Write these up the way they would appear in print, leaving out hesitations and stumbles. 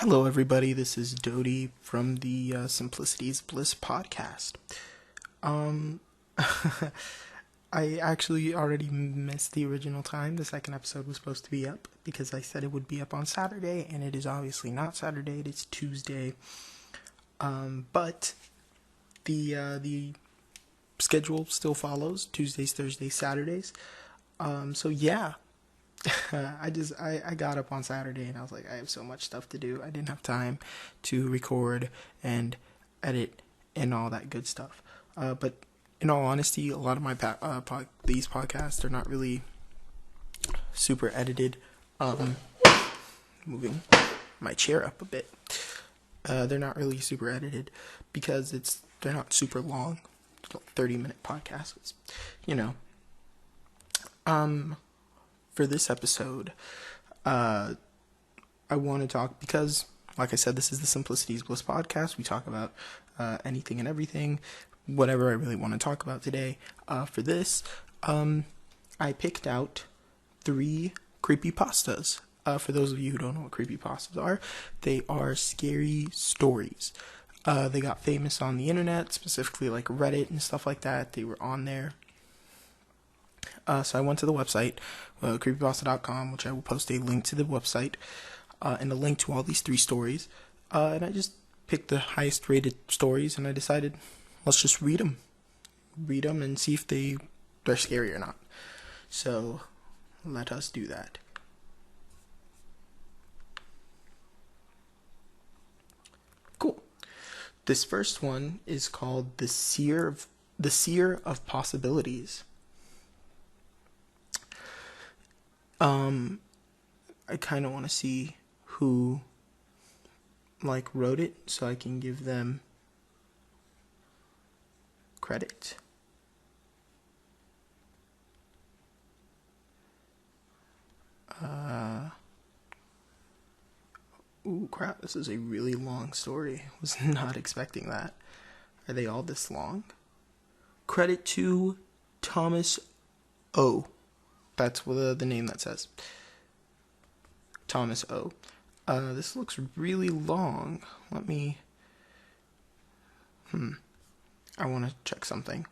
Hello, everybody. This is Dodie from the Simplicity's Bliss podcast. I actually already missed the original time. The second episode was supposed to be up because I said it would be up on Saturday, and it is obviously not Saturday. It is Tuesday. But the schedule still follows: Tuesdays, Thursdays, Saturdays. So yeah. I got up on Saturday and I was like, I have so much stuff to do. I didn't have time to record and edit and all that good stuff. But in all honesty, a lot of my these podcasts are not really super edited. Moving my chair up a bit. They're not really super edited because they're not super long. 30-minute podcasts, For this episode, I want to talk because, like I said, this is the Simplicity's Bliss podcast. We talk about anything and everything, whatever I really want to talk about today. For this, I picked out 3 creepypastas. For those of you who don't know what creepypastas are, they are scary stories. They got famous on the internet, specifically like Reddit and stuff like that. They were on there. So I went to the website, creepypasta.com, which I will post a link to the website, and a link to all these 3 stories. And I just picked the highest rated stories, and I decided, let's just read them. Read them and see if they're scary or not. So, let us do that. Cool. This first one is called The Seer of Possibilities. I kind of want to see who, wrote it so I can give them credit. Ooh, crap, this is a really long story. Was not expecting that. Are they all this long? Credit to Thomas O. That's the name that says. Thomas O. This looks really long. Let me... I want to check something.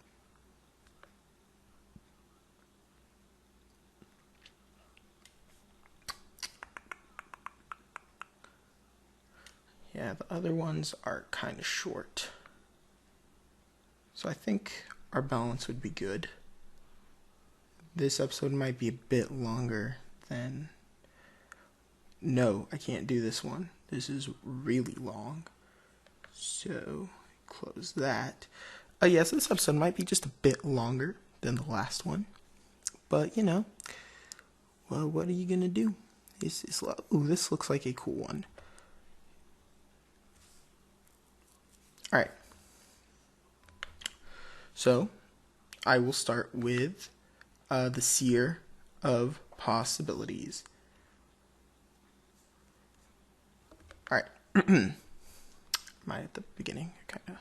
Yeah, the other ones are kind of short. So I think our balance would be good. This episode might be a bit longer than... No, I can't do this one. This is really long. So, close that. Yes, this episode might be just a bit longer than the last one. But, well, what are you going to do? Ooh, this looks like a cool one. Alright. So, I will start with The Seer of Possibilities. Alright. Am I at the beginning? Kinda.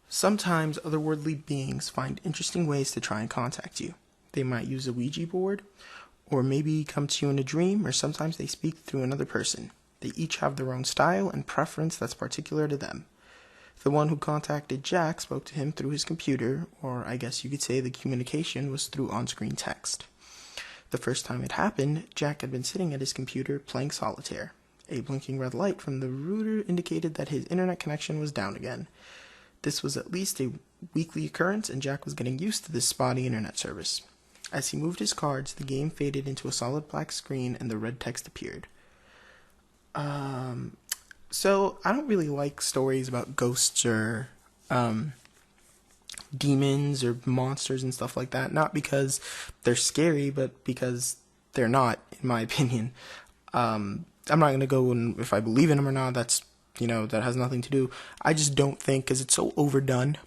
Sometimes otherworldly beings find interesting ways to try and contact you. They might use a Ouija board, or maybe come to you in a dream, or sometimes they speak through another person. They each have their own style and preference that's particular to them. The one who contacted Jack spoke to him through his computer, or I guess you could say the communication was through on-screen text. The first time it happened, Jack had been sitting at his computer playing solitaire. A blinking red light from the router indicated that his internet connection was down again. This was at least a weekly occurrence, and Jack was getting used to this spotty internet service. As he moved his cards, the game faded into a solid black screen and the red text appeared. So I don't really like stories about ghosts or demons or monsters and stuff like that. Not because they're scary, but because they're not, in my opinion. I'm not going to go and if I believe in them or not, that's, that has nothing to do. I just don't think, because it's so overdone.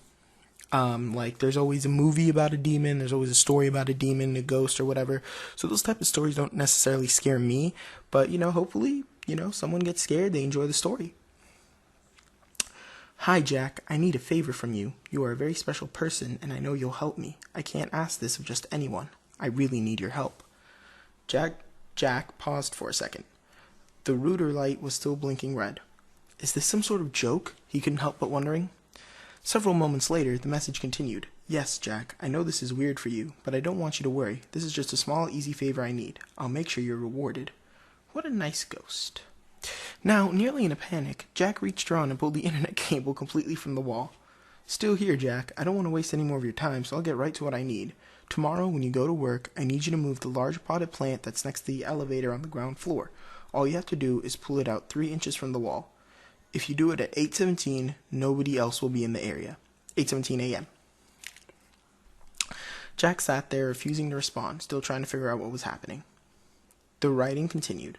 There's always a movie about a demon, there's always a story about a demon, a ghost, or whatever. So those type of stories don't necessarily scare me, but, hopefully, someone gets scared, they enjoy the story. Hi, Jack, I need a favor from you. You are a very special person, and I know you'll help me. I can't ask this of just anyone. I really need your help. Jack paused for a second. The router light was still blinking red. Is this some sort of joke? He couldn't help but wondering. Several moments later, the message continued. Yes, Jack, I know this is weird for you, but I don't want you to worry. This is just a small, easy favor I need. I'll make sure you're rewarded. What a nice ghost. Now, nearly in a panic, Jack reached around and pulled the internet cable completely from the wall. Still here, Jack. I don't want to waste any more of your time, so I'll get right to what I need. Tomorrow, when you go to work, I need you to move the large potted plant that's next to the elevator on the ground floor. All you have to do is pull it out 3 inches from the wall. If you do it at 8:17, nobody else will be in the area. 8:17 a.m. Jack sat there, refusing to respond, still trying to figure out what was happening. The writing continued.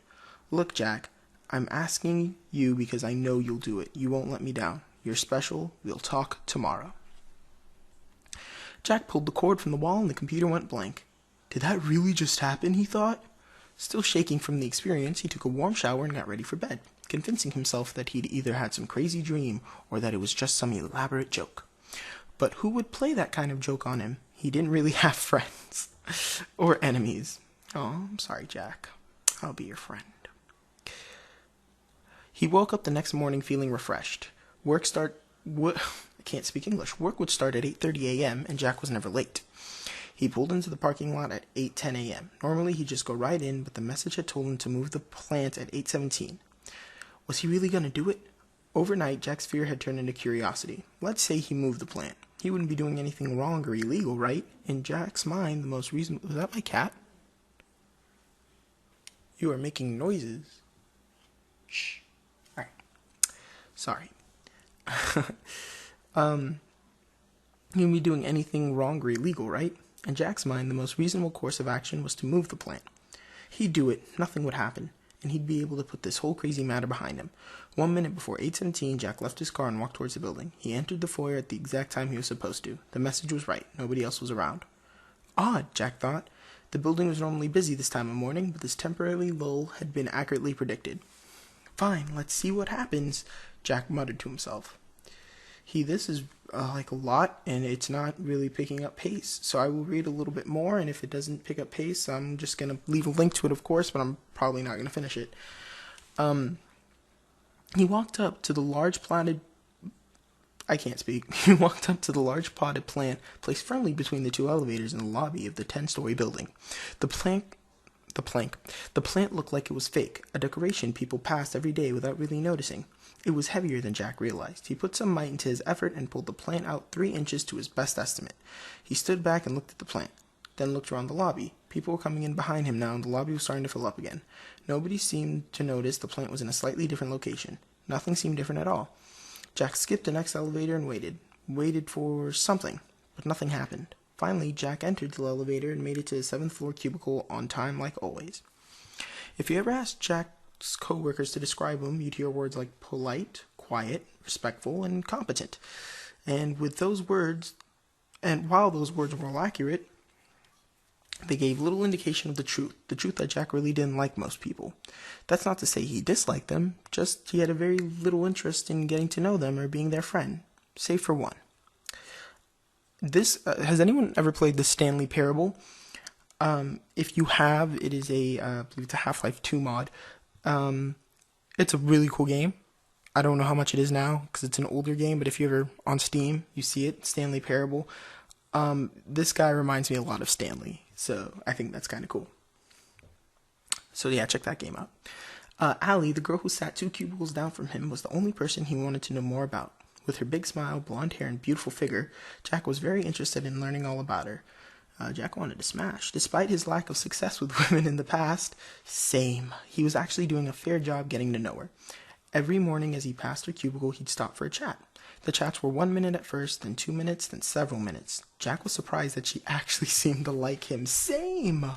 Look, Jack, I'm asking you because I know you'll do it. You won't let me down. You're special. We'll talk tomorrow. Jack pulled the cord from the wall and the computer went blank. Did that really just happen, he thought? Still shaking from the experience, he took a warm shower and got ready for bed, convincing himself that he'd either had some crazy dream or that it was just some elaborate joke. But who would play that kind of joke on him? He didn't really have friends. Or enemies. Oh, I'm sorry, Jack. I'll be your friend. He woke up the next morning feeling refreshed. Work would start at 8:30 a.m. and Jack was never late. He pulled into the parking lot at 8:10 a.m. Normally he'd just go right in, but the message had told him to move the plant at 8:17. Was he really going to do it? Overnight, Jack's fear had turned into curiosity. Let's say he moved the plant. He wouldn't be doing anything wrong or illegal, right? In Jack's mind, the most reasonable... Was that my cat? You are making noises. Shh. Alright. Sorry. He wouldn't be doing anything wrong or illegal, right? In Jack's mind, the most reasonable course of action was to move the plant. He'd do it, nothing would happen, and he'd be able to put this whole crazy matter behind him. 1 minute before 8:17, Jack left his car and walked towards the building. He entered the foyer at the exact time he was supposed to. The message was right. Nobody else was around. Odd, Jack thought. The building was normally busy this time of morning, but this temporary lull had been accurately predicted. Fine, let's see what happens, Jack muttered to himself. This is like a lot, and it's not really picking up pace. So I will read a little bit more, and if it doesn't pick up pace, I'm just going to leave a link to it, of course, but I'm probably not going to finish it. He walked up to the large potted plant placed firmly between the 2 elevators in the lobby of the 10-story building. The plant looked like it was fake, a decoration people passed every day without really noticing. It was heavier than Jack realized. He put some might into his effort and pulled the plant out 3 inches to his best estimate. He stood back and looked at the plant, then looked around the lobby. People were coming in behind him now, and the lobby was starting to fill up again. Nobody seemed to notice the plant was in a slightly different location. Nothing seemed different at all. Jack skipped the next elevator and waited for something, but nothing happened. Finally, Jack entered the elevator and made it to his 7th floor cubicle on time like always. If you ever asked Jack's co-workers to describe him, you'd hear words like polite, quiet, respectful, and competent. And while those words were all accurate, they gave little indication of the truth that Jack really didn't like most people. That's not to say he disliked them, just he had a very little interest in getting to know them or being their friend, save for one. Has anyone ever played the Stanley Parable? If you have, it is I believe it's a Half-Life 2 mod. It's a really cool game. I don't know how much it is now, because it's an older game, but if you're ever on Steam, you see it, Stanley Parable. This guy reminds me a lot of Stanley, so I think that's kind of cool. So yeah, check that game out. Allie, the girl who sat 2 cubicles down from him, was the only person he wanted to know more about. With her big smile, blonde hair, and beautiful figure, Jack was very interested in learning all about her. Jack wanted to smash. Despite his lack of success with women in the past, same. He was actually doing a fair job getting to know her. Every morning as he passed her cubicle, he'd stop for a chat. The chats were 1 minute at first, then 2 minutes, then several minutes. Jack was surprised that she actually seemed to like him. Same!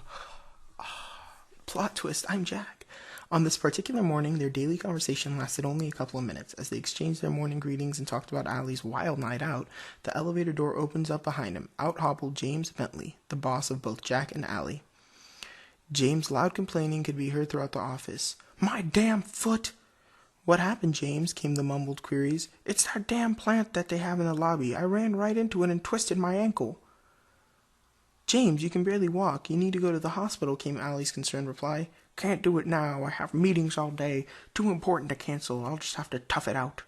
Plot twist, I'm Jack. On this particular morning, their daily conversation lasted only a couple of minutes. As they exchanged their morning greetings and talked about Allie's wild night out, the elevator door opens up behind him. Out hobbled James Bentley, the boss of both Jack and Allie. James' loud complaining could be heard throughout the office. My damn foot! What happened, James? Came the mumbled queries. It's that damn plant that they have in the lobby. I ran right into it and twisted my ankle. James, you can barely walk. You need to go to the hospital, came Allie's concerned reply. Can't do it now. I have meetings all day. Too important to cancel. I'll just have to tough it out.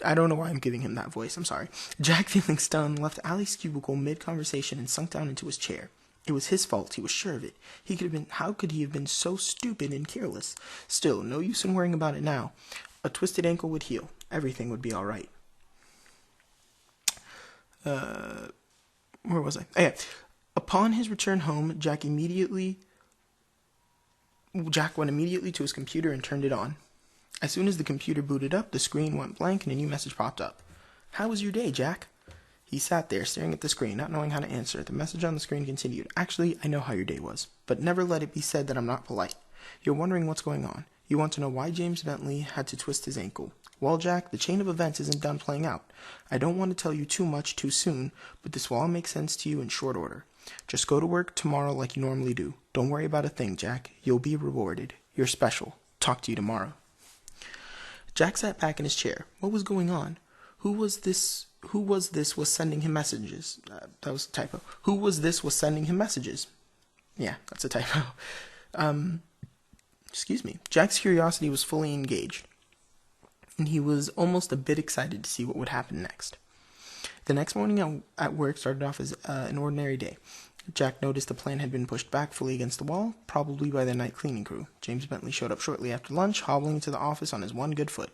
I don't know why I'm giving him that voice. I'm sorry. Jack, feeling stunned, left Allie's cubicle mid-conversation and sunk down into his chair. It was his fault. He was sure of it. How could he have been so stupid and careless? Still, no use in worrying about it now. A twisted ankle would heal. Everything would be all right. Where was I? Oh, yeah. Upon his return home, Jack went immediately to his computer and turned it on. As soon as the computer booted up, the screen went blank and a new message popped up. How was your day, Jack? He sat there, staring at the screen, not knowing how to answer. The message on the screen continued. Actually, I know how your day was, but never let it be said that I'm not polite. You're wondering what's going on. You want to know why James Bentley had to twist his ankle. Well, Jack, the chain of events isn't done playing out. I don't want to tell you too much too soon, but this will all make sense to you in short order. Just go to work tomorrow like you normally do. Don't worry about a thing, Jack. You'll be rewarded. You're special. Talk to you tomorrow. Jack sat back in his chair. What was going on? Who was this was sending him messages? That was a typo. Who was this was sending him messages? Yeah, that's a typo. Excuse me. Jack's curiosity was fully engaged, and he was almost a bit excited to see what would happen next. The next morning at work started off as an ordinary day. Jack noticed the plan had been pushed back fully against the wall, probably by the night cleaning crew. James Bentley showed up shortly after lunch, hobbling into the office on his one good foot.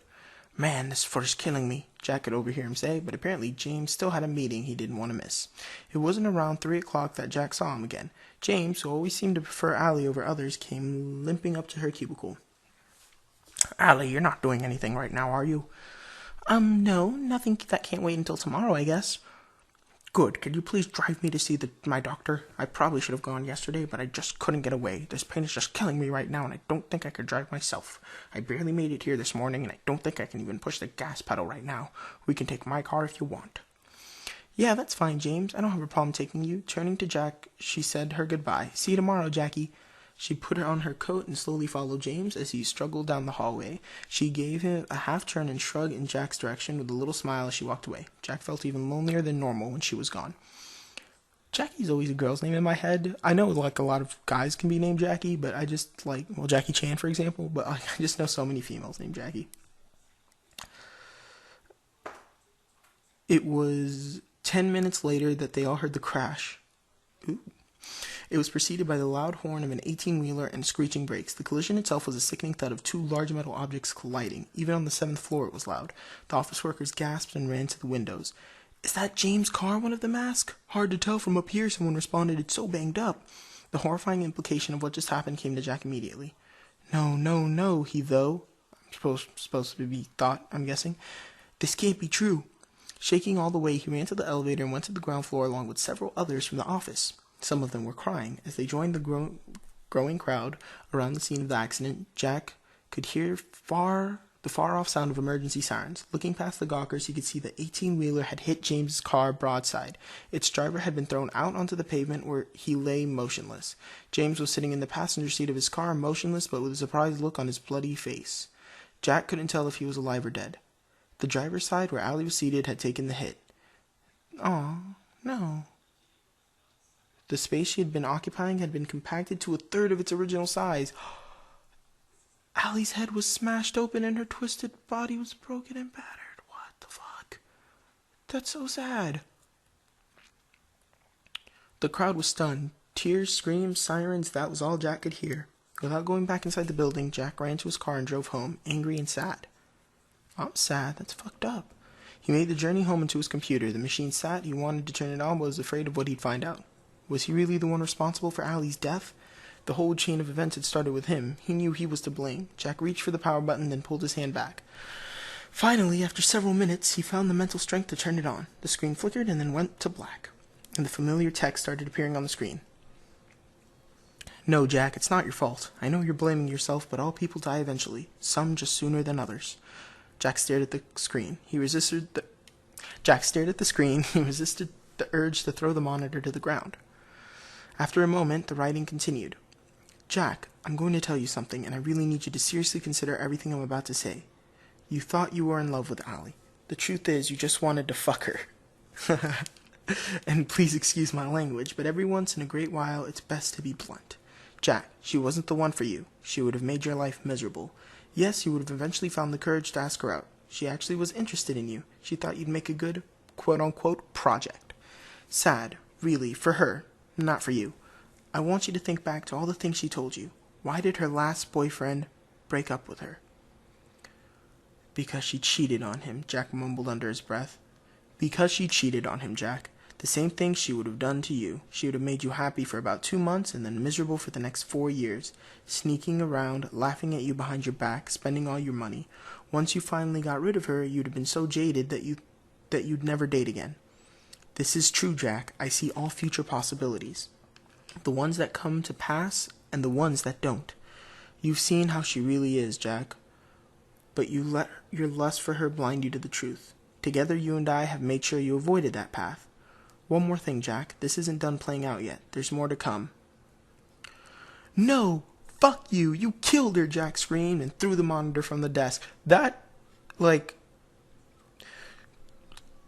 Man, this foot is killing me, Jack could overhear him say, but apparently James still had a meeting he didn't want to miss. It wasn't around 3 o'clock that Jack saw him again. James, who always seemed to prefer Allie over others, came limping up to her cubicle. Allie, you're not doing anything right now, are you? No, nothing that can't wait until tomorrow, I guess. Good. Could you please drive me to see my doctor? I probably should have gone yesterday, but I just couldn't get away. This pain is just killing me right now, and I don't think I could drive myself. I barely made it here this morning, and I don't think I can even push the gas pedal right now. We can take my car if you want. Yeah, that's fine, James. I don't have a problem taking you. Turning to Jack, she said her goodbye. See you tomorrow, Jackie. She put on her coat and slowly followed James as he struggled down the hallway. She gave him a half-turn and shrug in Jack's direction with a little smile as she walked away. Jack felt even lonelier than normal when she was gone. Jackie's always a girl's name in my head. I know, like, a lot of guys can be named Jackie, but I just, like, well, Jackie Chan, for example, but I just know so many females named Jackie. It was 10 minutes later that they all heard the crash. Ooh. It was preceded by the loud horn of an 18-wheeler and screeching brakes. The collision itself was a sickening thud of two large metal objects colliding. Even on the 7th floor it was loud. The office workers gasped and ran to the windows. Is that James' car? One of them asked. Hard to tell from up here, someone responded. It's so banged up. The horrifying implication of what just happened came to Jack immediately. No, he though. Supposed to be thought, I'm guessing. This can't be true. Shaking all the way, he ran to the elevator and went to the ground floor along with several others from the office. Some of them were crying. As they joined the growing crowd around the scene of the accident, Jack could hear the far-off sound of emergency sirens. Looking past the gawkers, he could see the 18-wheeler had hit James's car broadside. Its driver had been thrown out onto the pavement where he lay motionless. James was sitting in the passenger seat of his car, motionless but with a surprised look on his bloody face. Jack couldn't tell if he was alive or dead. The driver's side, where Allie was seated, had taken the hit. Aw, no. The space she had been occupying had been compacted to a third of its original size. Allie's head was smashed open and her twisted body was broken and battered. What the fuck? That's so sad. The crowd was stunned. Tears, screams, sirens, that was all Jack could hear. Without going back inside the building, Jack ran to his car and drove home, angry and sad. I'm sad. That's fucked up. He made the journey home into his computer. The machine sat. He wanted to turn it on, but was afraid of what he'd find out. Was he really the one responsible for Allie's death? The whole chain of events had started with him. He knew he was to blame. Jack reached for the power button, then pulled his hand back. Finally, after several minutes, he found the mental strength to turn it on. The screen flickered and then went to black, and the familiar text started appearing on the screen. No, Jack, it's not your fault. I know you're blaming yourself, but all people die eventually. Some just sooner than others. Jack stared at the screen. He resisted the urge to throw the monitor to the ground. After a moment, the writing continued. Jack, I'm going to tell you something, and I really need you to seriously consider everything I'm about to say. You thought you were in love with Allie. The truth is, you just wanted to fuck her. And please excuse my language, but every once in a great while, it's best to be blunt. Jack, she wasn't the one for you. She would have made your life miserable. Yes, you would have eventually found the courage to ask her out. She actually was interested in you. She thought you'd make a good, quote-unquote, project. Sad, really, for her, not for you. I want you to think back to all the things she told you. Why did her last boyfriend break up with her? Because she cheated on him, Jack mumbled under his breath. Because she cheated on him, Jack. The same thing she would have done to you. She would have made you happy for about 2 months and then miserable for the next 4 years, sneaking around, laughing at you behind your back, spending all your money. Once you finally got rid of her, you'd have been so jaded that you'd never date again. This is true, Jack. I see all future possibilities. The ones that come to pass and the ones that don't. You've seen how she really is, Jack. But you let your lust for her blind you to the truth. Together you and I have made sure you avoided that path. One more thing, Jack. This isn't done playing out yet. There's more to come. No! Fuck you! You killed her! Jack screamed and threw the monitor from the desk.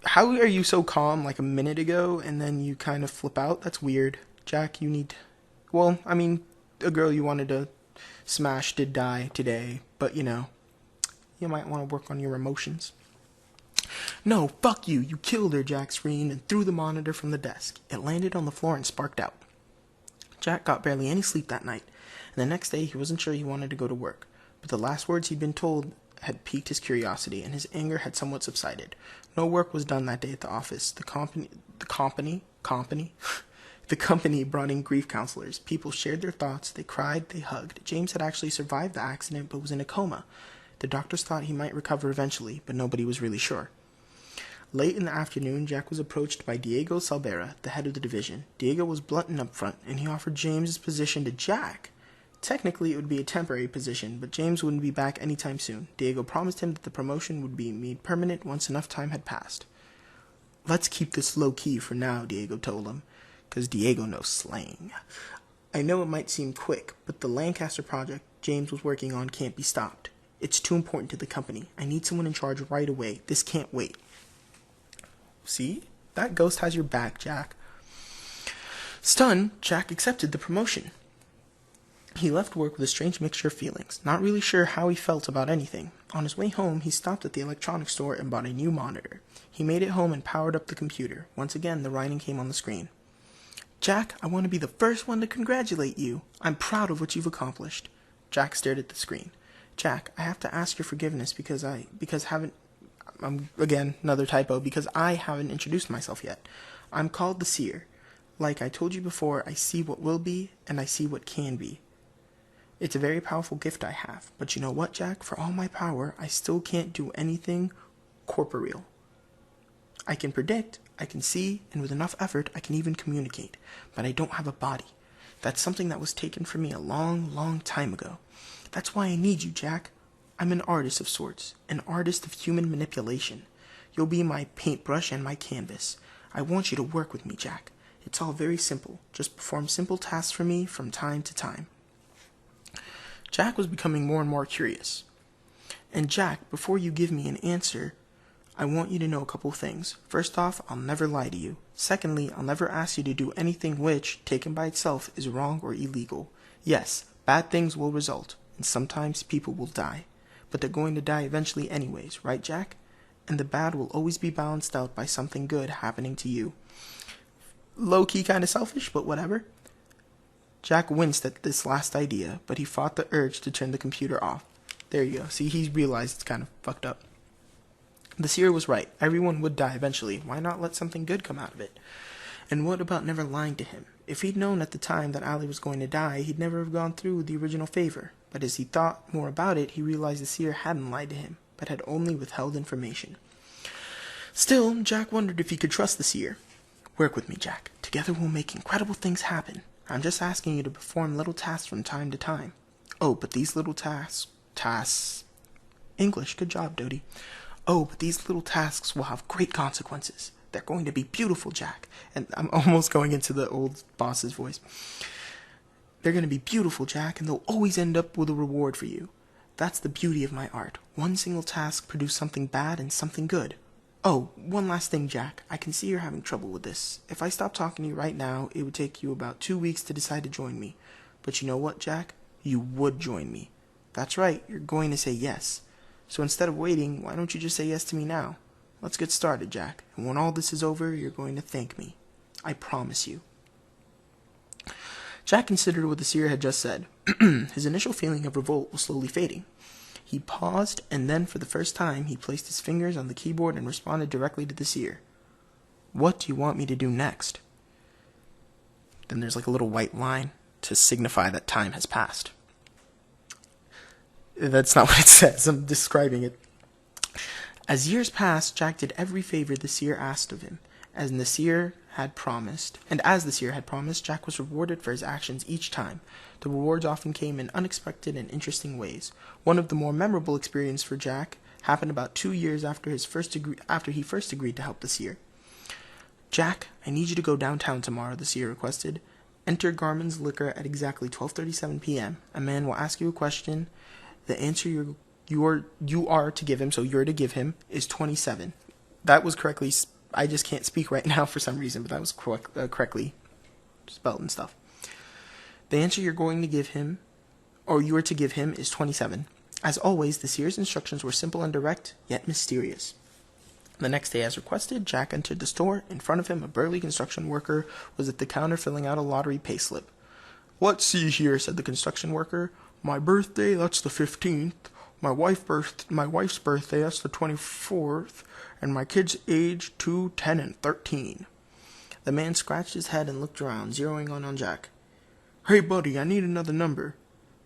How are you so calm like a minute ago and then you kind of flip out? That's weird. Jack, you need... Well, I mean, a girl you wanted to smash did die today, but you might want to work on your emotions. No, fuck you! You killed her! Jack screamed and threw the monitor from the desk. It landed on the floor and sparked out. Jack got barely any sleep that night, and the next day he wasn't sure he wanted to go to work, but the last words he'd been told had piqued his curiosity, and his anger had somewhat subsided. No work was done that day at the office. The company brought in grief counselors. People shared their thoughts, they cried, they hugged. James had actually survived the accident, but was in a coma. The doctors thought he might recover eventually, but nobody was really sure. Late in the afternoon, Jack was approached by Diego Salvera, the head of the division. Diego was blunt and upfront, and he offered James his position to Jack. Technically, it would be a temporary position, but James wouldn't be back anytime soon. Diego promised him that the promotion would be made permanent once enough time had passed. Let's keep this low-key for now, Diego told him, because Diego knows slang. I know it might seem quick, but the Lancaster project James was working on can't be stopped. It's too important to the company. I need someone in charge right away. This can't wait. See? That ghost has your back, Jack. Stunned, Jack accepted the promotion. He left work with a strange mixture of feelings, not really sure how he felt about anything. On his way home, he stopped at the electronics store and bought a new monitor. He made it home and powered up the computer. Once again, the writing came on the screen. Jack, I want to be the first one to congratulate you. I'm proud of what you've accomplished. Jack stared at the screen. Jack, I have to ask your forgiveness because I haven't introduced myself yet. I'm called the Seer. Like I told you before, I see what will be, and I see what can be. It's a very powerful gift I have, but you know what, Jack? For all my power, I still can't do anything corporeal. I can predict, I can see, and with enough effort, I can even communicate, but I don't have a body. That's something that was taken from me a long, long time ago. That's why I need you, Jack. I'm an artist of sorts, an artist of human manipulation. You'll be my paintbrush and my canvas. I want you to work with me, Jack. It's all very simple. Just perform simple tasks for me from time to time. Jack was becoming more and more curious. And Jack, before you give me an answer, I want you to know a couple things. First off, I'll never lie to you. Secondly, I'll never ask you to do anything which, taken by itself, is wrong or illegal. Yes, bad things will result, and sometimes people will die. But they're going to die eventually anyways, right, Jack? And the bad will always be balanced out by something good happening to you. Low-key kind of selfish, but whatever. Jack winced at this last idea, but he fought the urge to turn the computer off. There you go. See, he realized it's kind of fucked up. The seer was right. Everyone would die eventually. Why not let something good come out of it? And what about never lying to him? If he'd known at the time that Allie was going to die, he'd never have gone through with the original favor. But as he thought more about it, he realized the seer hadn't lied to him, but had only withheld information. Still, Jack wondered if he could trust the seer. Work with me, Jack. Together we'll make incredible things happen. I'm just asking you to perform little tasks from time to time. Oh, but these little tasks... English, good job, Dodie. Oh, but these little tasks will have great consequences. They're going to be beautiful, Jack. And I'm almost going into the old boss's voice. They're going to be beautiful, Jack, and they'll always end up with a reward for you. That's the beauty of my art. One single task produced something bad and something good. Oh, one last thing, Jack. I can see you're having trouble with this. If I stopped talking to you right now, it would take you about 2 weeks to decide to join me. But you know what, Jack? You would join me. That's right, you're going to say yes. So instead of waiting, why don't you just say yes to me now? Let's get started, Jack. And when all this is over, you're going to thank me. I promise you. Jack considered what the seer had just said. His initial feeling of revolt was slowly fading. He paused, and then for the first time, he placed his fingers on the keyboard and responded directly to the seer. What do you want me to do next? Then there's like a little white line to signify that time has passed. That's not what it says. I'm describing it. As years passed, Jack did every favor the seer asked of him, as the seer had promised. And as the seer had promised, Jack was rewarded for his actions each time. The rewards often came in unexpected and interesting ways. One of the more memorable experiences for Jack happened about 2 years after he first agreed to help the seer. Jack, I need you to go downtown tomorrow, the seer requested. Enter Garmin's Liquor at exactly 12:37 p.m. A man will ask you a question. The answer you are to give him, so you're to give him, is 27. That was correctly, I just can't speak right now for some reason, but that was correctly spelled and stuff. The answer you're going to give him, or you are to give him, is 27. As always, the seer's instructions were simple and direct, yet mysterious. The next day, as requested, Jack entered the store. In front of him, a burly construction worker was at the counter filling out a lottery payslip. Let's see here, said the construction worker. My birthday, that's the 15th. My wife's birthday, that's the 24th. And my kids' age, 2, 10, and 13. The man scratched his head and looked around, zeroing on Jack. Hey, buddy, I need another number.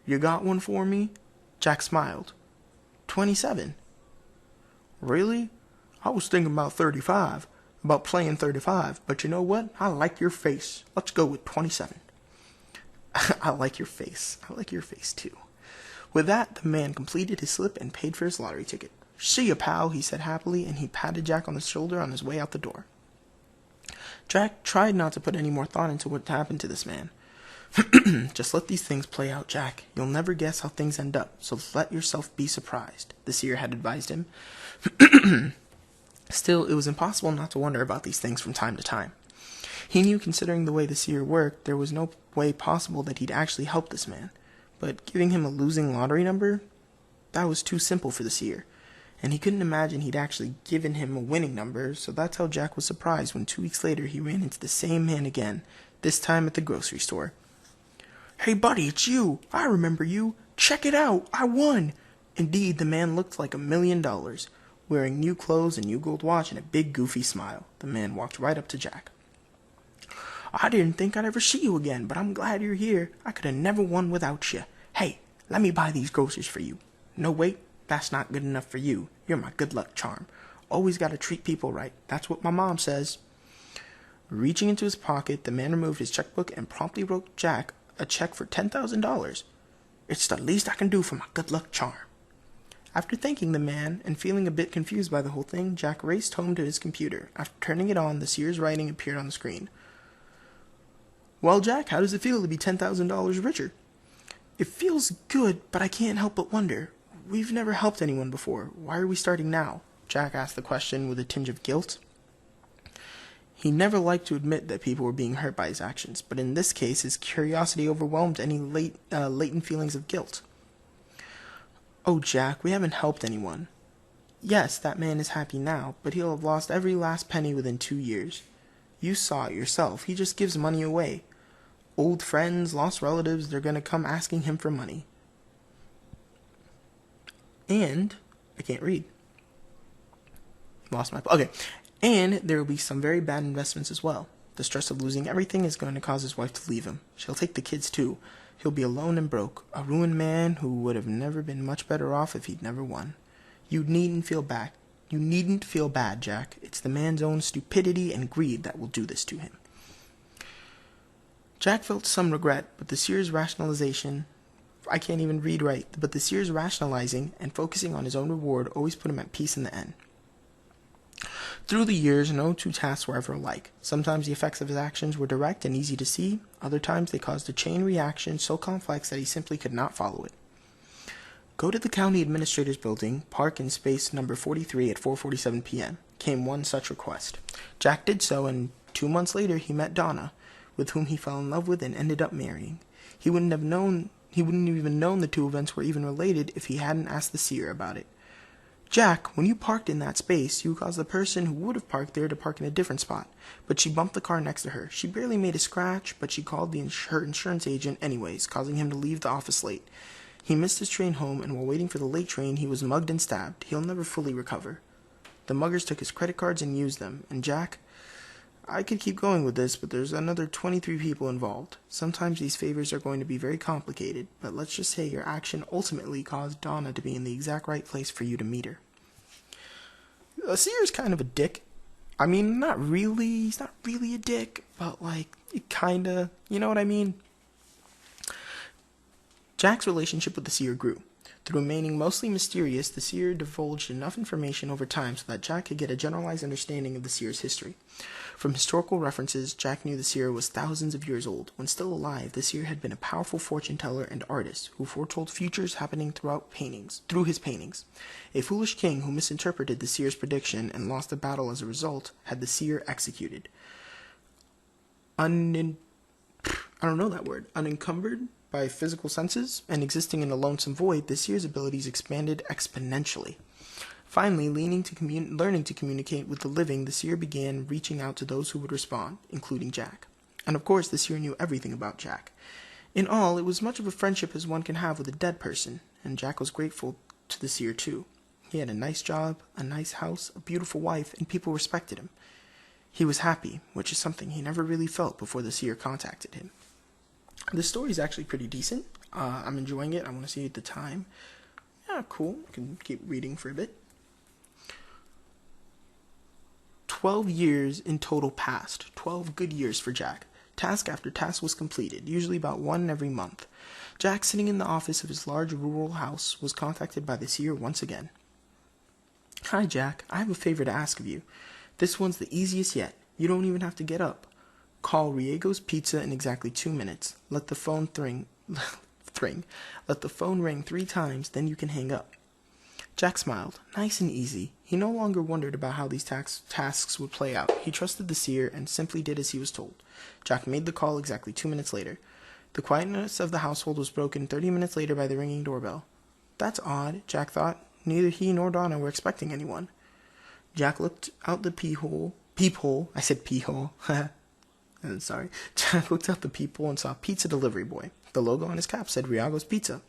You got one for me? Jack smiled. 27. Really? I was thinking about 35. About playing 35. But you know what? I like your face. Let's go with 27. I like your face. I like your face, too. With that, the man completed his slip and paid for his lottery ticket. See ya, pal, he said happily, and he patted Jack on the shoulder on his way out the door. Jack tried not to put any more thought into what happened to this man. Just let these things play out, Jack. You'll never guess how things end up, so let yourself be surprised, the seer had advised him. Still, it was impossible not to wonder about these things from time to time. He knew, considering the way the seer worked, there was no way possible that he'd actually help this man. But giving him a losing lottery number? That was too simple for the seer. And he couldn't imagine he'd actually given him a winning number, so that's how Jack was surprised when 2 weeks later he ran into the same man again, this time at the grocery store. Hey, buddy, it's you. I remember you. Check it out. I won. Indeed, the man looked like $1 million, wearing new clothes, a new gold watch, and a big goofy smile. The man walked right up to Jack. I didn't think I'd ever see you again, but I'm glad you're here. I could have never won without you. Hey, let me buy these groceries for you. No, wait, that's not good enough for you. You're my good luck charm. Always gotta treat people right. That's what my mom says. Reaching into his pocket, the man removed his checkbook and promptly wrote Jack a check for $10,000. It's the least I can do for my good luck charm. After thanking the man and feeling a bit confused by the whole thing, Jack raced home to his computer. After turning it on, the seer's writing appeared on the screen. Well, Jack, how does it feel to be $10,000 richer? It feels good, but I can't help but wonder. We've never helped anyone before. Why are we starting now? Jack asked the question with a tinge of guilt. He never liked to admit that people were being hurt by his actions, but in this case his curiosity overwhelmed any latent feelings of guilt. Oh, Jack, we haven't helped anyone. Yes, that man is happy now, but he'll have lost every last penny within 2 years. You saw it yourself. He just gives money away. Old friends, lost relatives, they're going to come asking him for money. And, I can't read. Okay. And there will be some very bad investments as well. The stress of losing everything is going to cause his wife to leave him. She'll take the kids too. He'll be alone and broke. A ruined man who would have never been much better off if he'd never won. You needn't feel bad. You needn't feel bad, Jack. It's the man's own stupidity and greed that will do this to him. Jack felt some regret, but the seer's rationalizing and focusing on his own reward always put him at peace in the end. Through the years, no two tasks were ever alike. Sometimes the effects of his actions were direct and easy to see. Other times they caused a chain reaction so complex that he simply could not follow it. Go to the county administrator's building, park in space number 43 at 4:47 p.m. came one such request. Jack did so, and 2 months later he met Donna, with whom he fell in love with and ended up marrying. He wouldn't even known the two events were even related if he hadn't asked the seer about it. Jack, when you parked in that space, you caused the person who would have parked there to park in a different spot, but she bumped the car next to her. She barely made a scratch, but she called her insurance agent anyways, causing him to leave the office late. He missed his train home, and while waiting for the late train, he was mugged and stabbed. He'll never fully recover. The muggers took his credit cards and used them, and Jack... I could keep going with this, but there's another 23 people involved. Sometimes these favors are going to be very complicated, but let's just say your action ultimately caused Donna to be in the exact right place for you to meet her. The seer's kind of a dick. I mean, not really. He's not really a dick, but it kinda, you know what I mean? Jack's relationship with the seer grew. Through remaining mostly mysterious, the seer divulged enough information over time so that Jack could get a generalized understanding of the seer's history. From historical references, Jack knew the seer was thousands of years old. When still alive, the seer had been a powerful fortune teller and artist who foretold futures happening through his paintings. A foolish king who misinterpreted the seer's prediction and lost the battle as a result had the seer executed. Unencumbered by physical senses and existing in a lonesome void, the seer's abilities expanded exponentially. Finally, learning to communicate with the living, the seer began reaching out to those who would respond, including Jack. And of course, the seer knew everything about Jack. In all, it was much of a friendship as one can have with a dead person, and Jack was grateful to the seer too. He had a nice job, a nice house, a beautiful wife, and people respected him. He was happy, which is something he never really felt before the seer contacted him. This story is actually pretty decent. I'm enjoying it. I want to see it at the time. Yeah, cool. I can keep reading for a bit. 12 years in total passed. 12 good years for Jack. Task after task was completed, usually about one every month. Jack, sitting in the office of his large rural house, was contacted by the seer once again. Hi, Jack. I have a favor to ask of you. This one's the easiest yet. You don't even have to get up. Call Riego's Pizza in exactly 2 minutes. Let the phone ring 3 times, then you can hang up. Jack smiled. Nice and easy. He no longer wondered about how these tasks would play out. He trusted the seer and simply did as he was told. Jack made the call exactly 2 minutes later. The quietness of the household was broken 30 minutes later by the ringing doorbell. That's odd, Jack thought. Neither he nor Donna were expecting anyone. Jack looked out the peephole. I said peephole. Sorry. Jack looked out the peephole and saw Pizza Delivery Boy. The logo on his cap said Riego's Pizza.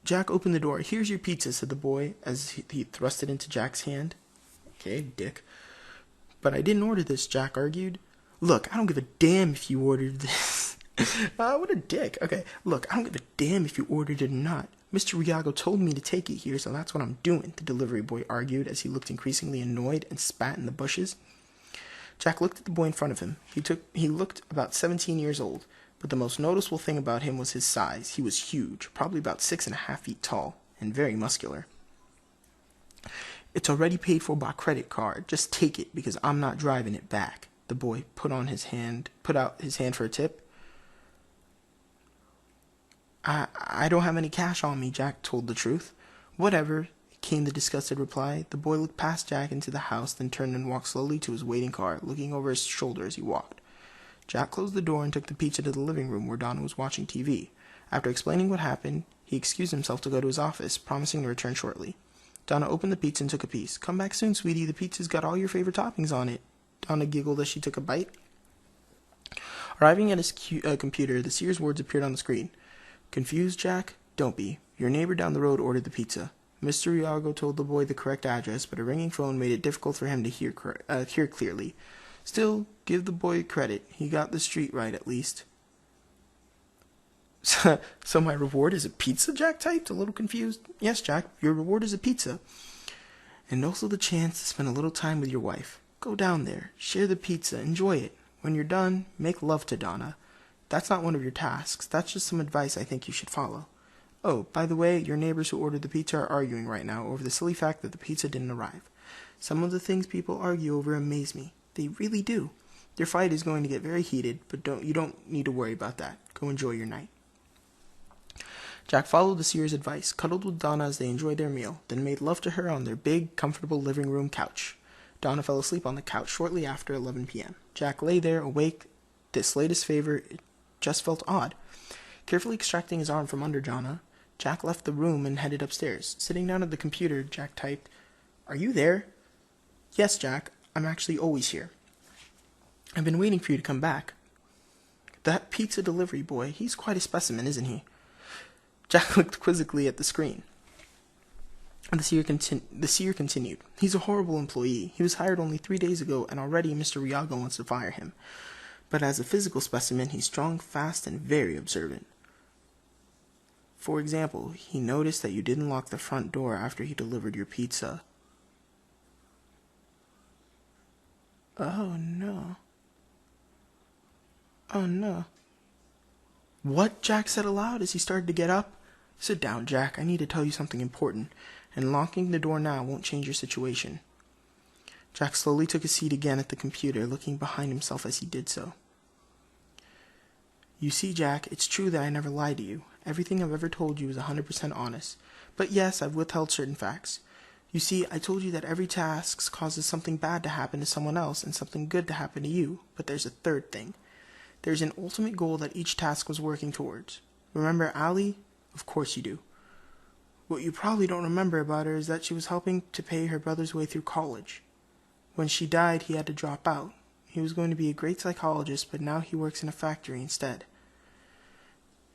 Jack opened the door. Here's your pizza, said the boy as he thrust it into Jack's hand. Okay, dick. But I didn't order this, Jack argued. Look, I don't give a damn if you ordered this. What a dick. Okay, look, I don't give a damn if you ordered it or not. Mr. Riego told me to take it here, so that's what I'm doing, the delivery boy argued as he looked increasingly annoyed and spat in the bushes. Jack looked at the boy in front of him. He looked about 17 years old, but the most noticeable thing about him was his size. He was huge, probably about 6.5 feet tall, and very muscular. It's already paid for by credit card. Just take it, because I'm not driving it back. The boy put out his hand for a tip. I don't have any cash on me, Jack told the truth. Whatever, came the disgusted reply. The boy looked past Jack into the house, then turned and walked slowly to his waiting car, looking over his shoulder as he walked. Jack closed the door and took the pizza to the living room where Donna was watching TV. After explaining what happened, he excused himself to go to his office, promising to return shortly. Donna opened the pizza and took a piece. Come back soon, sweetie. The pizza's got all your favorite toppings on it. Donna giggled as she took a bite. Arriving at his computer, the seer's words appeared on the screen. Confused, Jack? Don't be. Your neighbor down the road ordered the pizza. Mr. Riego told the boy the correct address, but a ringing phone made it difficult for him to hear clearly. Still, give the boy credit. He got the street right, at least. So my reward is a pizza, Jack typed, a little confused. Yes, Jack, your reward is a pizza. And also the chance to spend a little time with your wife. Go down there, share the pizza, enjoy it. When you're done, make love to Donna. That's not one of your tasks. That's just some advice I think you should follow. Oh, by the way, your neighbors who ordered the pizza are arguing right now over the silly fact that the pizza didn't arrive. Some of the things people argue over amaze me. They really do. Their fight is going to get very heated, but you don't need to worry about that. Go enjoy your night. Jack followed the seer's advice, cuddled with Donna as they enjoyed their meal, then made love to her on their big, comfortable living room couch. Donna fell asleep on the couch shortly after 11 p.m. Jack lay there, awake This latest favor just felt odd. Carefully extracting his arm from under Jonna, Jack left the room and headed upstairs. Sitting down at the computer, Jack typed, "Are you there?" "Yes, Jack. I'm actually always here. I've been waiting for you to come back." "That pizza delivery boy, he's quite a specimen, isn't he?" Jack looked quizzically at the screen. The seer continued, "He's a horrible employee. He was hired only 3 days ago, and already Mr. Riago wants to fire him. But as a physical specimen, he's strong, fast, and very observant. For example, he noticed that you didn't lock the front door after he delivered your pizza." Oh no. Oh no. "What?" Jack said aloud as he started to get up. "Sit down, Jack. I need to tell you something important, and locking the door now won't change your situation." Jack slowly took a seat again at the computer, looking behind himself as he did so. "You see, Jack, it's true that I never lied to you. Everything I've ever told you is 100% honest. But yes, I've withheld certain facts. You see, I told you that every task causes something bad to happen to someone else and something good to happen to you. But there's a third thing. There's an ultimate goal that each task was working towards. Remember Allie? Of course you do. What you probably don't remember about her is that she was helping to pay her brother's way through college. When she died, he had to drop out. He was going to be a great psychologist, but now he works in a factory instead.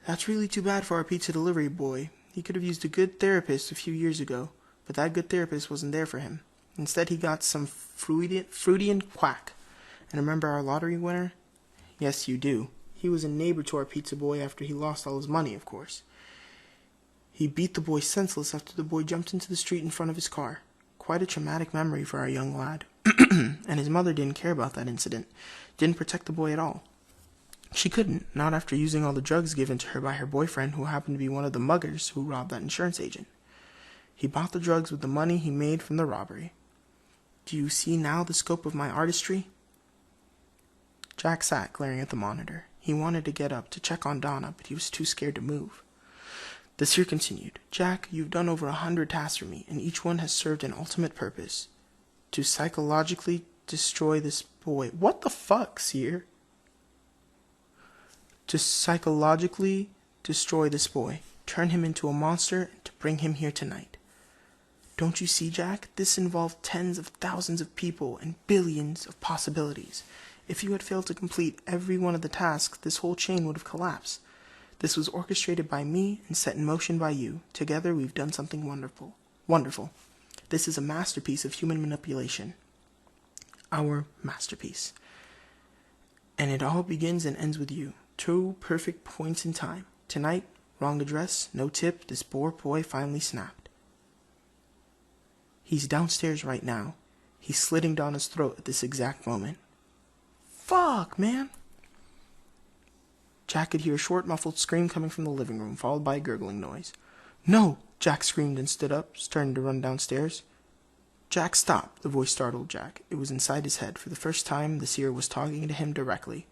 That's really too bad for our pizza delivery boy. He could have used a good therapist a few years ago, but that good therapist wasn't there for him. Instead, he got some Freudian quack. And remember our lottery winner? Yes, you do. He was a neighbor to our pizza boy after he lost all his money, of course. He beat the boy senseless after the boy jumped into the street in front of his car. Quite a traumatic memory for our young lad. And his mother didn't care about that incident. Didn't protect the boy at all. She couldn't, not after using all the drugs given to her by her boyfriend, who happened to be one of the muggers who robbed that insurance agent. He bought the drugs with the money he made from the robbery. Do you see now the scope of my artistry?" Jack sat, glaring at the monitor. He wanted to get up to check on Donna, but he was too scared to move. The seer continued, "Jack, you've done over 100 tasks for me, and each one has served an ultimate purpose. To psychologically destroy this boy." What the fuck, seer? "To psychologically destroy this boy, turn him into a monster, and to bring him here tonight. Don't you see, Jack? This involved tens of thousands of people and billions of possibilities. If you had failed to complete every one of the tasks, this whole chain would have collapsed. This was orchestrated by me and set in motion by you. Together, we've done something wonderful. Wonderful. This is a masterpiece of human manipulation. Our masterpiece. And it all begins and ends with you. 2 perfect points in time. Tonight, wrong address, no tip, this poor boy finally snapped. He's downstairs right now. He's slitting down his throat at this exact moment." "Fuck, man!" Jack could hear a short, muffled scream coming from the living room, followed by a gurgling noise. "No!" Jack screamed and stood up, starting to run downstairs. "Jack, stop!" The voice startled Jack. It was inside his head. For the first time, the seer was talking to him directly.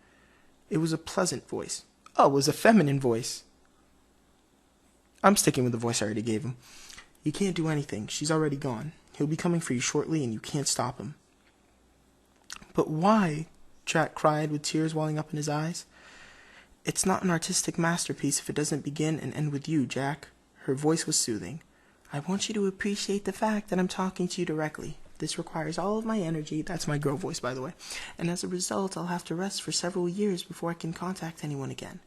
It was a pleasant voice. Oh, it was a feminine voice. I'm sticking with the voice I already gave him. "You can't do anything. She's already gone. He'll be coming for you shortly, and you can't stop him." "But why?" Jack cried with tears welling up in his eyes. "It's not an artistic masterpiece if it doesn't begin and end with you, Jack." Her voice was soothing. "I want you to appreciate the fact that I'm talking to you directly. This requires all of my energy." That's my girl voice, by the way. "And as a result, I'll have to rest for several years before I can contact anyone again.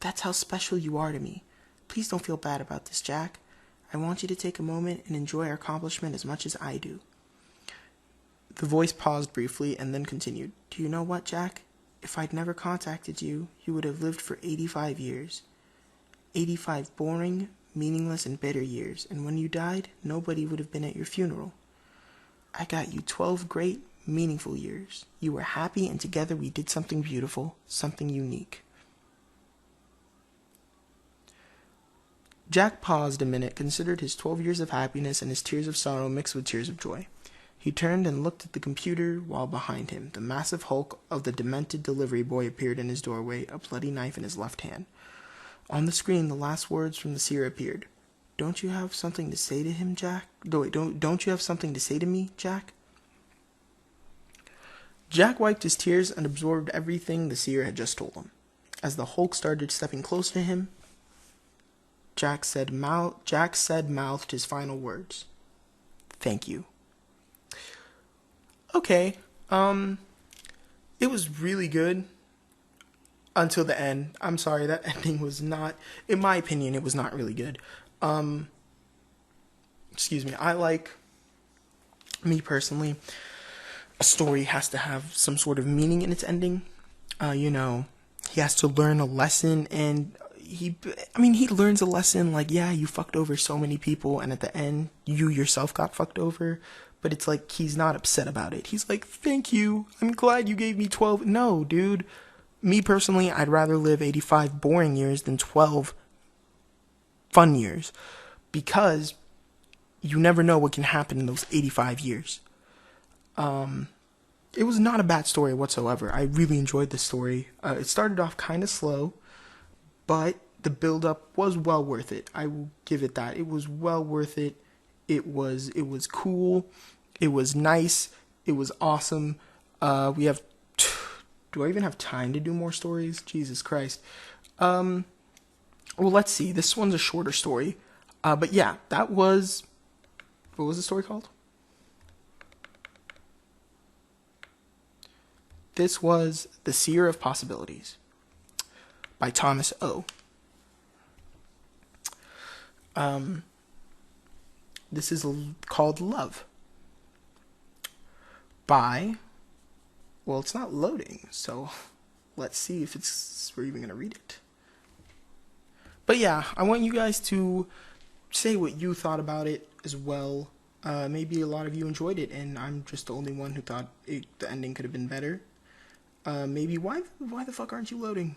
That's how special you are to me. Please don't feel bad about this, Jack. I want you to take a moment and enjoy our accomplishment as much as I do." The voice paused briefly and then continued. "Do you know what, Jack? If I'd never contacted you, you would have lived for 85 years. 85 boring, meaningless, and bitter years. And when you died, nobody would have been at your funeral. I got you 12 great, meaningful years. You were happy, and together we did something beautiful, something unique." Jack paused a minute, considered his 12 years of happiness and his tears of sorrow mixed with tears of joy. He turned and looked at the computer, while behind him, the massive hulk of the demented delivery boy appeared in his doorway, a bloody knife in his left hand. On the screen, the last words from the seer appeared. "Don't you have something to say to him, Jack? Don't you have something to say to me, Jack?" Jack wiped his tears and absorbed everything the seer had just told him. As the Hulk started stepping closer to him, Jack mouthed his final words. "Thank you." Okay, it was really good until the end. I'm sorry, that ending was not, in my opinion, it was not really good. Excuse me, me personally, a story has to have some sort of meaning in its ending. He has to learn a lesson, and he learns a lesson, like, yeah, you fucked over so many people, and at the end, you yourself got fucked over, but it's like, he's not upset about it. He's like, "Thank you, I'm glad you gave me 12. No, dude. Me personally, I'd rather live 85 boring years than 12 fun years, because you never know what can happen in those 85 years. It was not a bad story whatsoever. I really enjoyed the story. It started off kind of slow, but the build-up was well worth it. I will give it that. It was well worth it. It was cool. It was nice. It was awesome. Do I even have time to do more stories? Jesus Christ. Well, let's see. This one's a shorter story. But yeah, what was the story called? This was The Seer of Possibilities by Thomas O. This is called Love by, well, it's not loading, so let's see if we're even going to read it. But yeah, I want you guys to say what you thought about it as well. Maybe a lot of you enjoyed it, and I'm just the only one who thought the ending could have been better. Maybe why the fuck aren't you loading?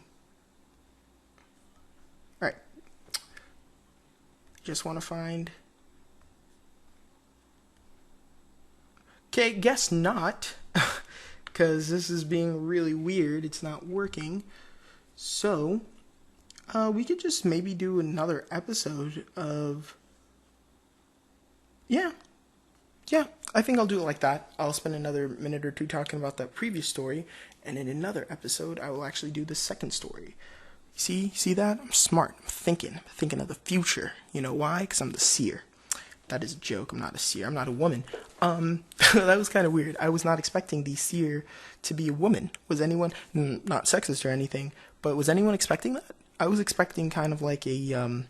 Alright. Just want to find... Okay, guess not. Because this is being really weird. It's not working. So, we could just maybe do another episode of... Yeah, I think I'll do it like that. I'll spend another minute or two talking about that previous story, and in another episode, I will actually do the second story. See that? I'm smart. I'm thinking of the future. You know why? Because I'm the seer. That is a joke. I'm not a seer. I'm not a woman. That was kind of weird. I was not expecting the seer to be a woman. Was anyone, not sexist or anything, but was anyone expecting that? I was expecting kind of like a,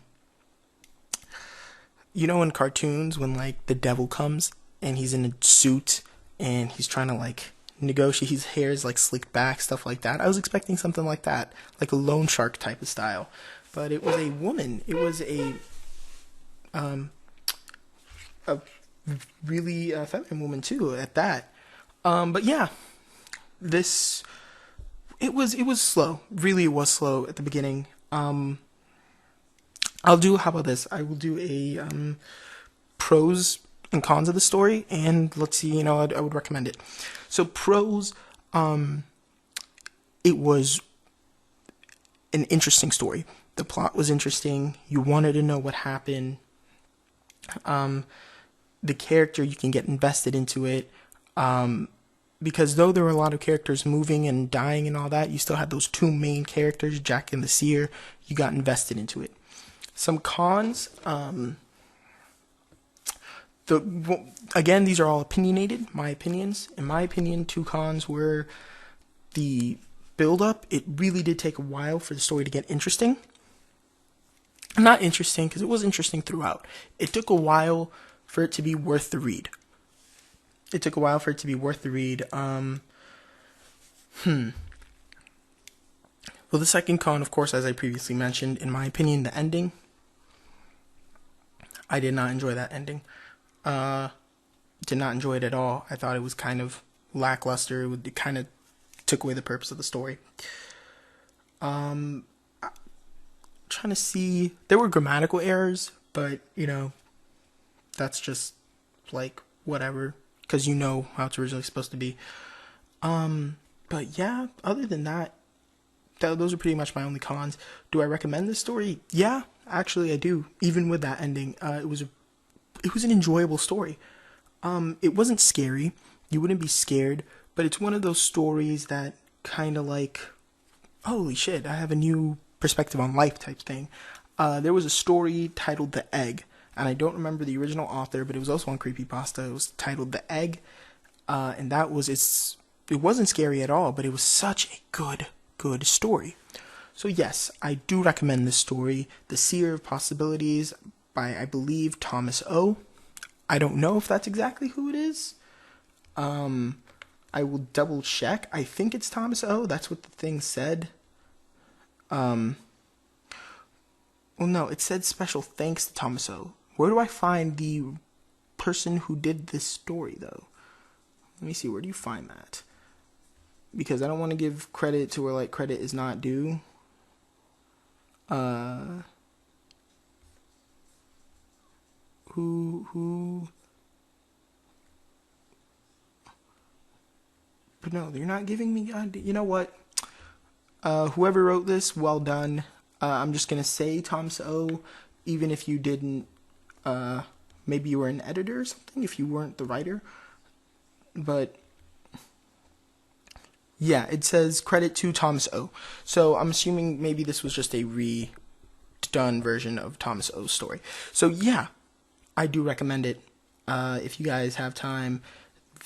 in cartoons when, like, the devil comes and he's in a suit and he's trying to, like, negotiate, his hair is, like, slicked back, stuff like that. I was expecting something like that, like a loan shark type of style. But it was a woman. It was a really feminine woman, too, at that. But yeah, it was slow. Really, it was slow at the beginning. How about this? I will do a pros and cons of the story, and let's see, I would recommend it. So pros, it was an interesting story. The plot was interesting. You wanted to know what happened. The character, you can get invested into it. Because though there were a lot of characters moving and dying and all that, you still had those two main characters, Jack and the Seer. You got invested into it. Some cons, again, these are all opinionated, my opinions. In my opinion, two cons were the build-up. It really did take a while for the story to get interesting. Not interesting, because it was interesting throughout. It took a while for it to be worth the read. Well, the second con, of course, as I previously mentioned, in my opinion, the ending. I did not enjoy that ending. Did not enjoy it at all. I thought it was kind of lackluster. It kind of took away the purpose of the story. Trying to see, there were grammatical errors, but that's just like whatever, because you know how it's originally supposed to be. But yeah, other than that, those are pretty much my only cons. Do I recommend this story? Yeah, actually I do. Even with that ending, it was an enjoyable story. It wasn't scary. You wouldn't be scared, but it's one of those stories that kind of like, holy shit, I have a new perspective on life type thing. There was a story titled The Egg, and I don't remember the original author, but it was also on Creepypasta. It was titled The Egg, and it wasn't scary at all, but it was such a good story. So yes, I do recommend this story, The Seer of Possibilities by, I believe, Thomas O. I don't know if that's exactly who it is. I will double check. I think it's Thomas O. That's what the thing said. Well, no, it said special thanks to Thomas O. Where do I find the person who did this story, though? Let me see, where do you find that? Because I don't want to give credit to where, like, credit is not due. Who? But no, they're not giving me, you know what? Whoever wrote this, well done. I'm just going to say Thomas O, even if you didn't, maybe you were an editor or something, if you weren't the writer. But yeah, it says credit to Thomas O. So I'm assuming maybe this was just a redone version of Thomas O's story. So yeah, I do recommend it. If you guys have time,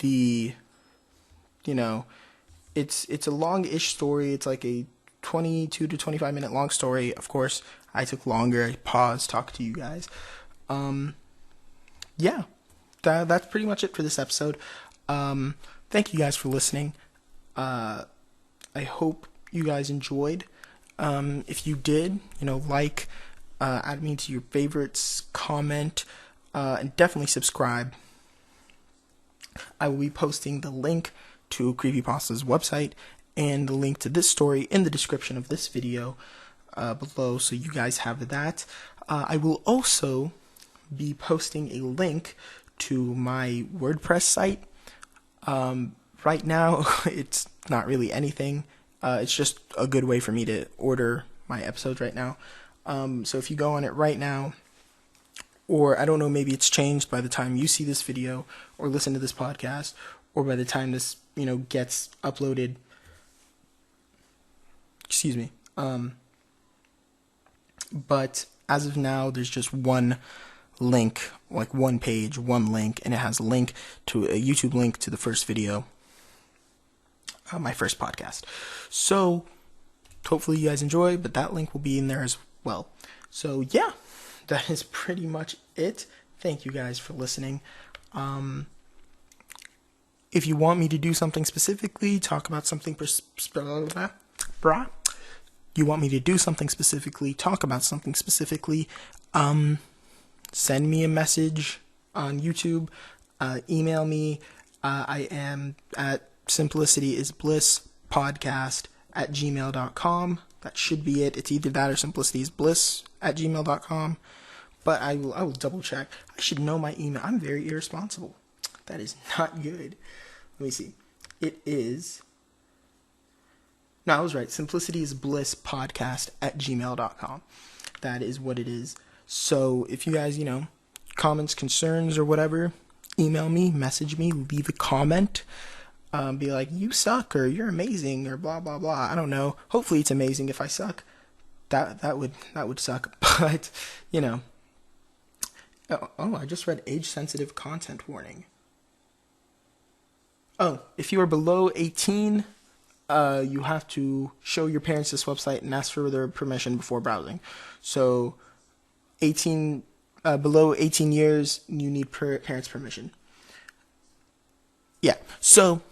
it's a long-ish story. It's like a 22 to 25 minute long story. Of course, I took longer. I paused, talked to you guys. Yeah, that's pretty much it for this episode. Thank you guys for listening. I hope you guys enjoyed. If you did, add me to your favorites, comment, and definitely subscribe. I will be posting the link to Creepypasta's website and the link to this story in the description of this video below, so you guys have that. I will also be posting a link to my WordPress site. Right now, it's not really anything. It's just a good way for me to order my episodes right now. So if you go on it right now, or I don't know, maybe it's changed by the time you see this video or listen to this podcast, or by the time this, gets uploaded. Excuse me. But as of now, there's just one link, like one page, one link, and it has a link to a YouTube link to the first video, my first podcast. So hopefully you guys enjoy, but that link will be in there as well. So yeah, that is pretty much it. Thank you guys for listening. If you want me to do something specifically, talk about something send me a message on YouTube, email me. I am at simplicityisblisspodcast@gmail.com. That should be it. It's either that or simplicityisbliss@gmail.com. But I will double check. I should know my email. I'm very irresponsible. That is not good. Let me see. It is... No, I was right. simplicityisblisspodcast@gmail.com. That is what it is. So if you guys, comments, concerns, or whatever, email me, message me, leave a comment. Be like, you suck, or you're amazing, or blah, blah, blah. I don't know. Hopefully it's amazing if I suck. That would suck. But, Oh, I just read age-sensitive content warning. Oh, if you are below 18, you have to show your parents this website and ask for their permission before browsing. So, below 18 years, you need parents' permission. Yeah, so,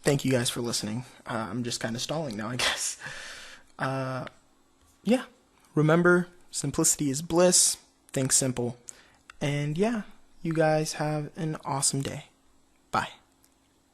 thank you guys for listening. I'm just kind of stalling now, I guess. Yeah, remember, simplicity is bliss. Think simple. And yeah, you guys have an awesome day. Bye.